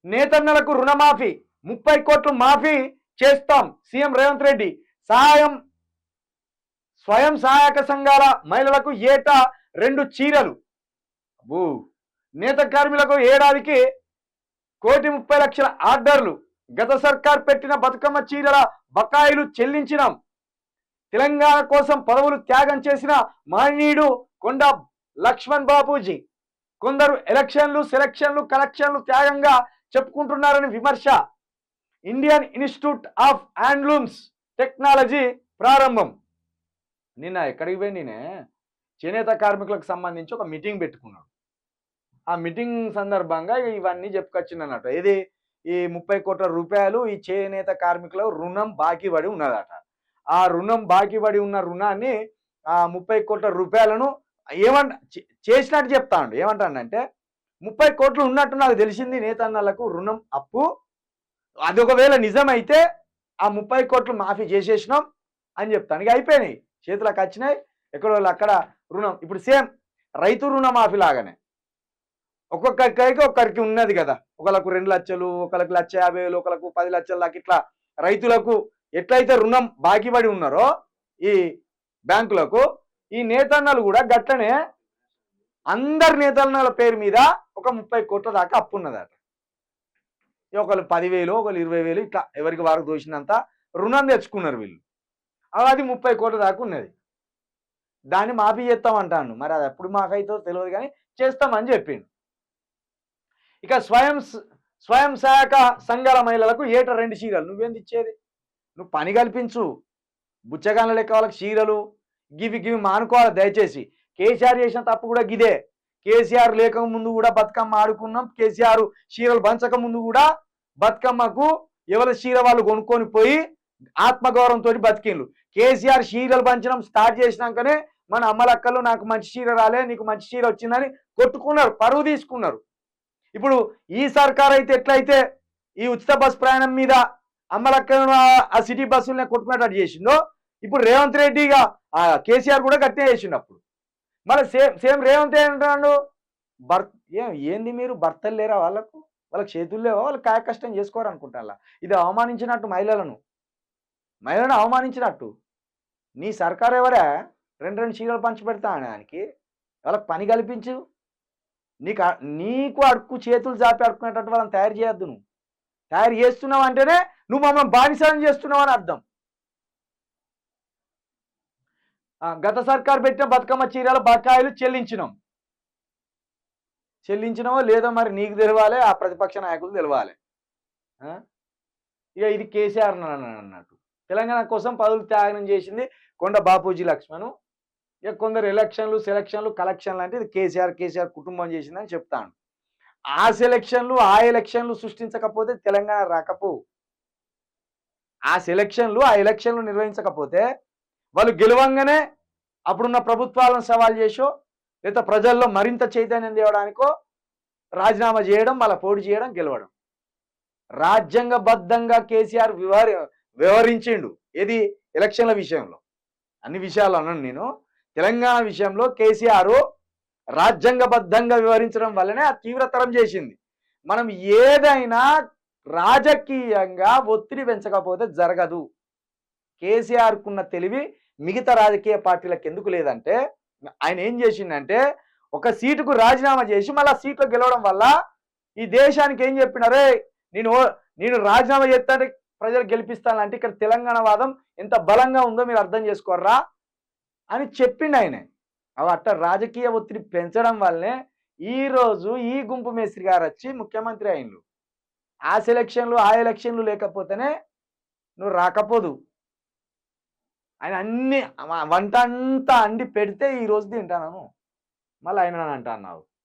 నేతన్నలకు రుణమాఫీ 30 కోట్లు మాఫీ చేస్తాం సీఎం రేవంత్ రెడ్డి. స్వయం సహాయక సంఘాల మహిళలకు ఏటా 2 చీరలు. నేత కార్మికులకు ఏడాదికి 1,30,00,000 ఆర్డర్లు. గత సర్కార్ పెట్టిన బతుకమ్మ చీరల బకాయిలు చెల్లించినాం. తెలంగాణ కోసం పదవులు త్యాగం చేసిన మహనీయుడు కొండ లక్ష్మణ్ బాపూజీ. కొందరు ఎలక్షన్లు సెలక్షన్లు కలెక్షన్లు త్యాగంగా చెప్పుకుంటున్నారని విమర్శ. Indian institute of handlooms technology ప్రారంభం. నిన్న ఎక్కడికి పోయి నేనే చేనేత కార్మికులకు సంబంధించి ఒక మీటింగ్ పెట్టుకున్నాడు. ఆ మీటింగ్ సందర్భంగా ఇవన్నీ చెప్పుకొచ్చిందన్నట్టు. ఇది ఈ 30 కోట్ల రూపాయలు ఈ చేనేత కార్మికుల రుణం బాకీ పడి ఉన్నదట. ఆ రుణం బాకీ పడి ఉన్న రుణాన్ని ఆ 30 కోట్ల రూపాయలను చేసినట్టు చెప్తాడు. ఏమంటాడంటే 30 కోట్లు ఉన్నట్టు నాకు తెలిసింది నేతన్నలకు రుణం అప్పు. అది ఒకవేళ నిజమైతే ఆ 30 కోట్లు మాఫీ చేసేసినాం అని చెప్తాను. ఇక అయిపోయినాయి, చేతులకు వచ్చినాయి, ఎక్కడో అక్కడ రుణం. ఇప్పుడు సేమ్ రైతు రుణమాఫీ లాగానే ఒక్కొక్కరికి ఉన్నది కదా. ఒకళ్ళకు 2 లక్షలు, ఒకళ్ళకి 1,50,000, ఒకళ్ళకు 10 లక్షల దాకా ఇట్లా రైతులకు ఎట్లయితే రుణం బాకీ పడి ఉన్నారో ఈ బ్యాంకులకు, ఈ నేతన్నలు కూడా గట్లనే అందరి నేతన్నల పేరు మీద ఒక 30 కోట్ల దాకా అప్పు ఉన్నదట. ఒకళ్ళు 10,000, ఒకళ్ళు 20,000 ఇట్లా ఎవరికి వారికి దోచినంత రుణం తెచ్చుకున్నారు వీళ్ళు. అది 30 కోట్ల దాకా ఉన్నది. దాన్ని మాఫీ చేస్తామంటాను. మరి అది ఎప్పుడు మాఫీ అవుతుందో తెలియదు, కానీ చేస్తామని చెప్పిండు. ఇక స్వయం సహాయక సంఘాల మహిళలకు ఏటా 2 చీరలు. నువ్వేంది ఇచ్చేది? నువ్వు పని కల్పించు. బుచ్చగాళ్ళ లెక్క వాళ్ళకి చీరలు గివి మానుకోవాలి దయచేసి. కేసీఆర్ చేసిన తప్పు కూడా గిదే. కేసీఆర్ లేక ముందు కూడా బతుకమ్మ ఆడుకున్నాం. కేసీఆర్ చీరలు పంచక ముందు కూడా బతుకమ్మకు ఎవరి చీర వాళ్ళు కొనుక్కొని పోయి ఆత్మగౌరవంతో బతికిండ్రు. కేసీఆర్ చీరలు పంచడం స్టార్ట్ చేసినాకనే మన అమ్మలక్కలు నాకు మంచి చీర రాలే, నీకు మంచి చీర వచ్చిందని కొట్టుకున్నారు, పరువు తీసుకున్నారు. ఇప్పుడు ఈ సర్కార్ అయితే ఎట్లయితే ఈ ఉచిత బస్ ప్రయాణం మీద అమ్మలక్కలను ఆ సిటీ బస్సులనే కొట్టుకున్నట్టు చేసిండో, ఇప్పుడు రేవంత్ రెడ్డిగా కేసీఆర్ కూడా గట్టిగా చేసిండు. అప్పుడు మళ్ళీ సేమ్ రేవంత్ ఏంటాడు, ఏంది మీరు భర్తలు లేరా వాళ్ళకు చేతులు లేవా, వాళ్ళు కాయ కష్టం చేసుకోరనుకుంటా. ఇది అవమానించినట్టు మహిళలను అవమానించినట్టు. నీ సర్కారు ఎవరా 2 చీరలు పంచి పెడతా దానికి? వాళ్ళకి పని కల్పించు. నీకు అడుక్కు చేతులు చాపి అడుక్కునేటట్టు వాళ్ళని తయారు చేయొద్దు. నువ్వు తయారు చేస్తున్నావు అంటేనే నువ్వు మమ్మల్ని బానిసలం చేస్తున్నావు అని అర్థం. గత సర్కారు పెట్టిన బతుకమ్మ చీరల బకాయిలు చెల్లించినావో లేదో మరి నీకు తెలవాలి, ఆ ప్రతిపక్ష నాయకులు తెలవాలి. ఇక ఇది కేసీఆర్ అన్నట్టు. తెలంగాణ కోసం పదవులు త్యాగం చేసింది కొండ బాపూజీ లక్ష్మణ్. ఇక కొందరు ఎలక్షన్లు సెలక్షన్లు కలెక్షన్లు అంటే ఇది కేసీఆర్ కుటుంబం చేసిందని చెప్తాను. ఆ ఎలక్షన్లు సృష్టించకపోతే తెలంగాణ రాకపో. ఆ ఎలక్షన్లు నిర్వహించకపోతే వాళ్ళు గెలవంగానే అప్పుడున్న ప్రభుత్వాలను సవాల్ చేసో లేదా ప్రజల్లో మరింత చైతన్యం తేవడానికో రాజీనామా చేయడం, మళ్ళీ పోటీ చేయడం, గెలవడం. రాజ్యాంగబద్ధంగా కేసీఆర్ వ్యవహరించిండు. ఏది ఎలక్షన్ల విషయంలో, అన్ని విషయాలు అన్నాను నేను. తెలంగాణ విషయంలో కేసీఆర్ రాజ్యాంగబద్ధంగా వివరించడం వల్లనే ఆ తీవ్రతరం చేసింది. మనం ఏదైనా రాజకీయంగా ఒత్తిడి పెంచకపోతే జరగదు. కేసీఆర్కున్న తెలివి మిగతా రాజకీయ పార్టీలకు ఎందుకు లేదంటే, ఆయన ఏం చేసిందంటే ఒక సీటుకు రాజీనామా చేసి మళ్ళీ సీట్లో గెలవడం వల్ల ఈ దేశానికి ఏం చెప్పినారే, నేను రాజీనామా చేస్తానంటే ప్రజలు గెలిపిస్తానంటే ఇక్కడ తెలంగాణ వాదం ఎంత బలంగా ఉందో మీరు అర్థం చేసుకోర్రా అని చెప్పిండు ఆయన. అవి అట్లా రాజకీయ ఒత్తిడి పెంచడం వల్లనే ఈరోజు ఈ గుంపు మేస్త్రి గారు వచ్చి ముఖ్యమంత్రి అయిండు. ఆ ఎలక్షన్లు లేకపోతేనే నువ్వు రాకపోదు. ఆయన అన్ని వంట అంతా అండి పెడితే ఈ రోజు తింటాను, మళ్ళీ ఆయన అంటా అన్నావు.